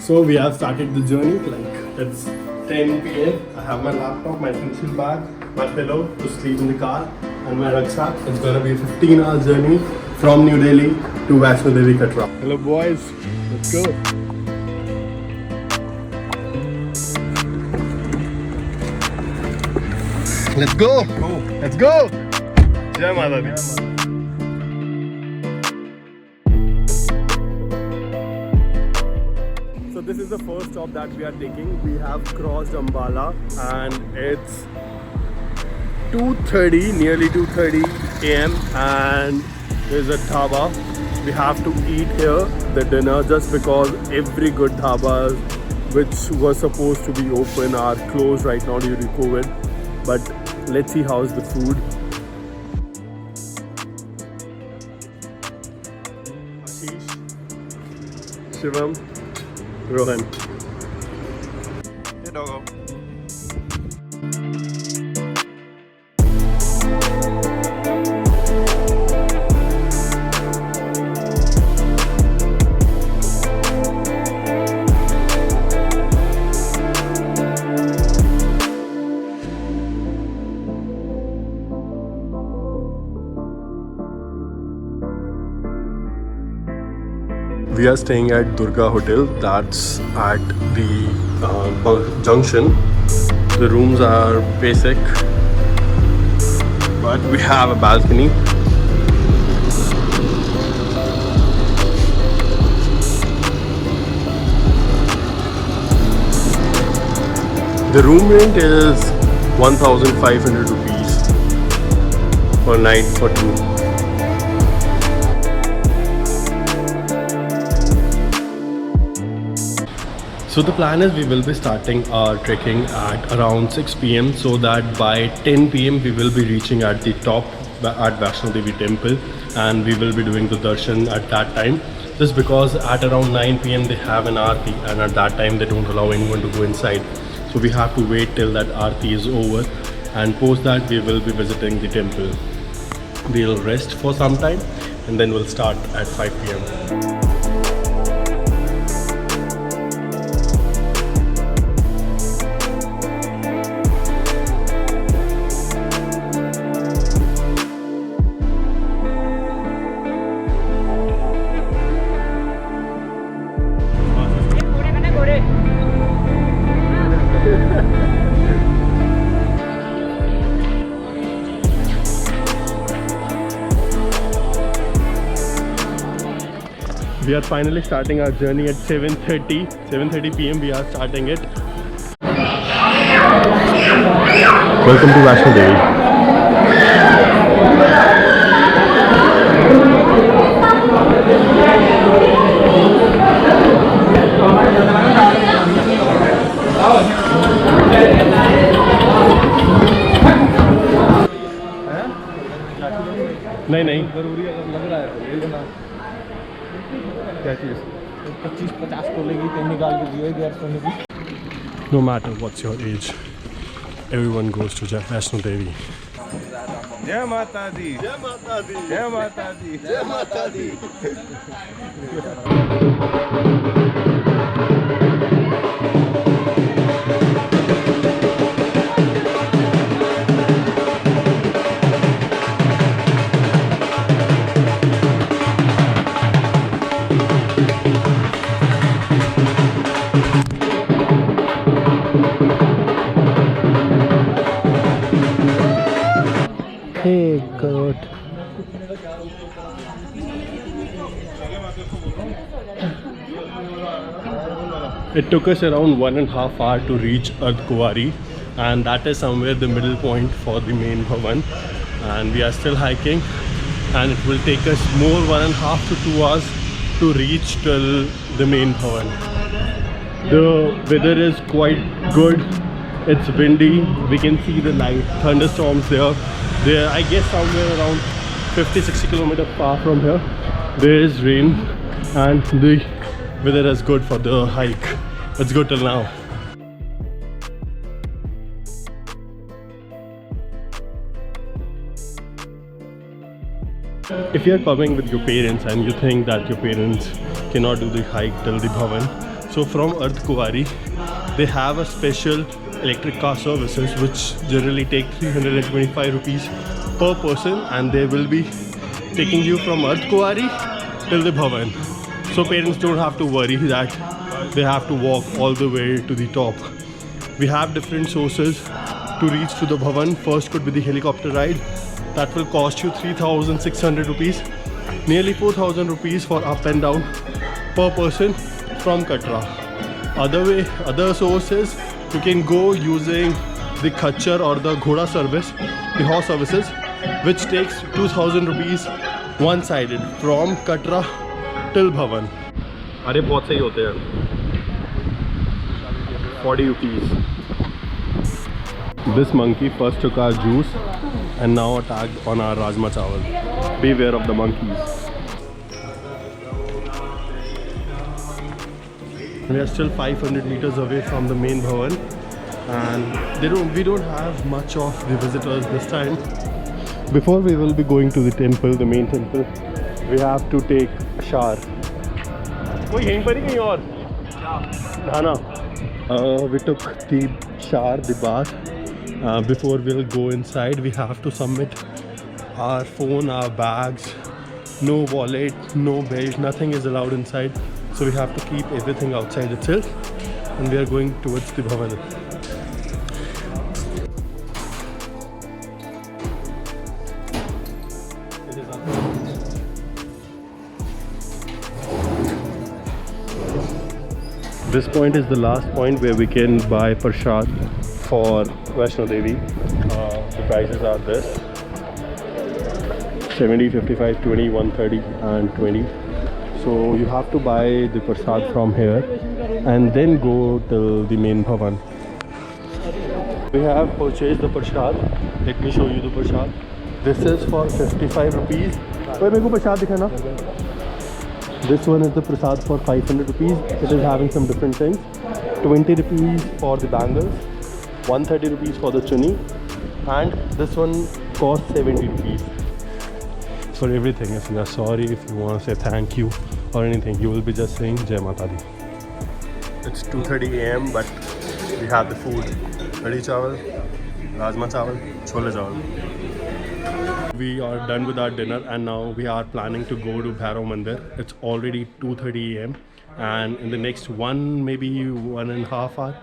So we have started the journey. Like it's 10 p.m. I have my laptop, my pencil bag, my pillow to sleep in the car, and my rucksack. It's gonna be a 15-hour journey from New Delhi to Vaishno Devi Katra. Hello boys, let's go. Let's go. Let's go. Jai Mata Di. So this is the first stop that we are taking. We have crossed Ambala and it's 2:30, nearly 2:30 a.m. and there's a dhaba. We have to eat here the dinner just because every good dhabas which were supposed to be open are closed right now due to COVID. But let's see how's the food. Ashish, Shivam, Rohan. Hey doggo. We are staying at Durga Hotel. That's at the junction. The rooms are basic, but we have a balcony. The room rent is 1,500 rupees per night for two. So the plan is we will be starting our trekking at around 6 p.m. so that by 10 p.m. we will be reaching at the top at Vaishno Devi temple, and we will be doing the darshan at that time. Just because at around 9 p.m. they have an aarti, and at that time they don't allow anyone to go inside. So we have to wait till that aarti is over, and post that we will be visiting the temple. We'll rest for some time and then we'll start at 5 p.m. We are finally starting our journey at 7:30 p.m. We are starting it. Welcome to Vaishno Devi. नहीं जरूरी लग रहा है क्या चीज़ 25-50 को लेगी तो निकाल के दिए गैर सोने की. No matter what's your age, everyone goes to Vaishno Devi. Jai Mata Di. Jai Mata Di. Jai Mata Di. Jai Mata Di. Hey God. It took us around 1.5 hours to reach Ardh-Kuwari, and that is somewhere the middle point for the main Bhavan, and we are still hiking, and it will take us more 1.5 to 2 hours to reach till the main Bhavan. The weather is quite good. It's windy. We can see the light thunderstorms there. There, I guess somewhere around 50-60 kilometers far from here, there is rain, and the weather is good for the hike. It's good till now. If you are coming with your parents and you think that your parents cannot do the hike till the Bhavan, So from Ardh Kuwari, they have a special electric car services which generally take 325 rupees per person, and they will be taking you from Ardh Kuwari till the Bhavan. So parents don't have to worry that they have to walk all the way to the top. We have different sources to reach to the Bhavan. First could be the helicopter ride. That will cost you 3,600 rupees, nearly 4,000 rupees for up and down per person from Katra. Other sources, you can go using the Khachar or the Ghoda service, the horse services, which takes 2,000 rupees one-sided from Katra till Bhavan. अरे बहुत सही होते हैं 40 rupees. This monkey first took our juice and now attacked on our Rajma Chawal. Beware of the monkeys. We are still 500 meters away from the main Bhavan, and we don't have much of the visitors this time. Before we will be going to the temple, the main temple, we have to take a shower. कोई यहीं पर ही कहीं और? Dhana. We took the shower, the bath. Before we'll go inside, we have to submit our phone, our bags, no wallet, no belt, nothing is allowed inside. So we have to keep everything outside itself, and we are going towards the Bhavan. This point is the last point where we can buy prasad for Vaishno Devi. The prices are this: 70, 55, 20, 130 and 20. So you have to buy the prasad from here and then go till the main Bhavan. We have purchased the prasad. Let me show you the prasad. This is for 55 rupees. Wait, मेरे को prasad दिखाना. This one is the prasad for 500 rupees. It is having some different things. 20 rupees for the bangles, 130 rupees for the chunni, and this one costs 70 rupees. For everything, if you are sorry, if you want to say thank you or anything, you will be just saying Jai Mata Di. It's 2:30 AM, but we have the food: Kadi chawal, Rajma chawal, Chole chawal. We are done with our dinner and now we are planning to go to Bhairav Mandir. It's already 2:30 AM, and in the next maybe 1.5 hours,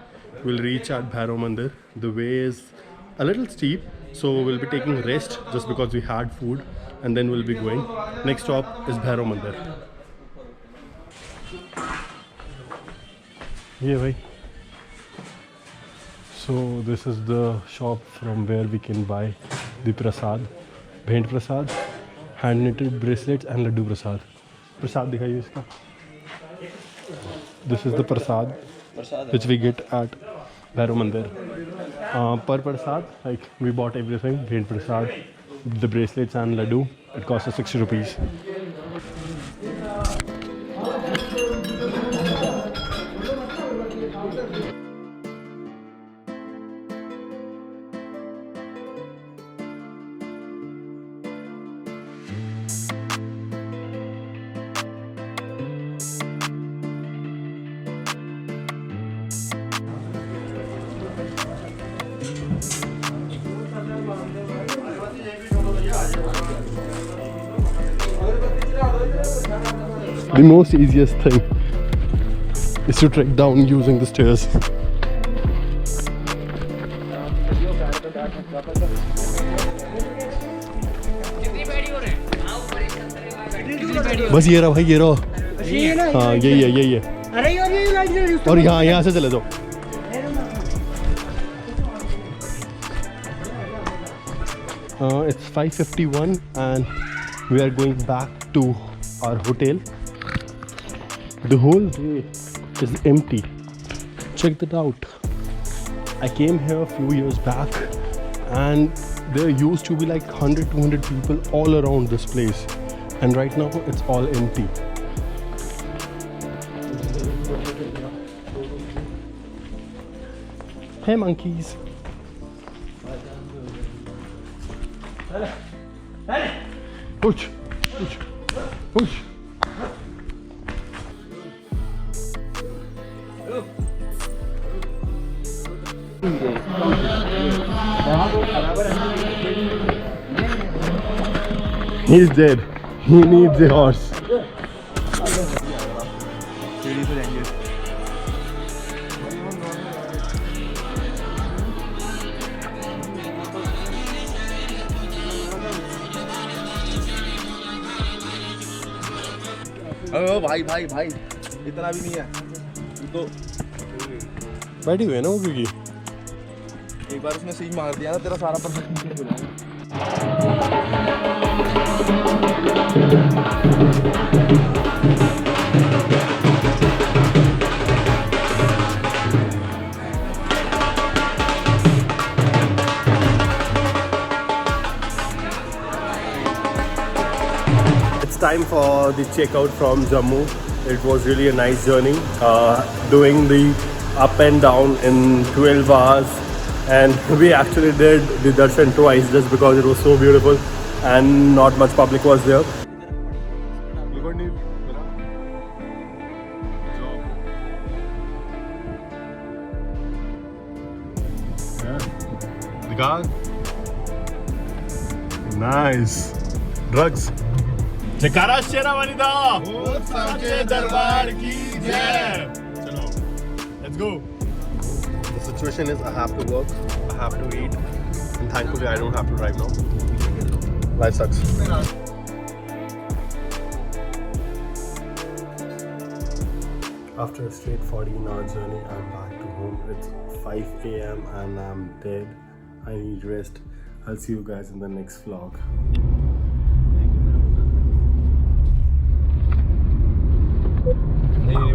we'll reach at Bhairav Mandir. The way is a little steep, so we'll be taking rest just because we had food, and then we'll be going. Next stop is Bhairav Mandir. Yeah, bhai. So this is the shop from where we can buy the prasad. Bhend prasad, hand knitted bracelets and laddu prasad. Prasad दिखाइए इसका. This is the prasad which we get at Bhairav Mandir. Per prasad, like we bought everything: bhend prasad, the bracelets and laddu. It cost us 60 rupees. The most easiest thing is to trek down using the stairs. बस ये रहा भाई, ये रहा. हाँ यही है. और यहाँ से चले जाओ. It's 5:51 and we are going back to our hotel. The whole way is empty. Check that out. I came here a few years back and there used to be like 100-200 people all around this place, and right now it's all empty. Hey monkeys. Push. He's dead. He needs a horse. सीढ़ी से जाएंगे. ओ भाई भाई भाई इतना भी नहीं है तो बैठी हुई है ना वो क्योंकि एक बार उसने सही मार दिया ना तेरा सारा परफेक्ट नीचे बुलाऊंगा. It's time for the checkout from Jammu. It was really a nice journey. Doing the up and down in 12 hours. And we actually did the darshan twice just because it was so beautiful and not much public was there. Nice. Drugs. Jekara Sherawani da. Sache Darbar ki jai. Chalo. Let's go. The situation is I have to work, I have to eat, and thankfully I don't have to drive now. Life sucks. After a straight 14-hour journey, I'm back to home. It's 5 a.m. and I'm dead. I need rest. I'll see you guys in the next vlog.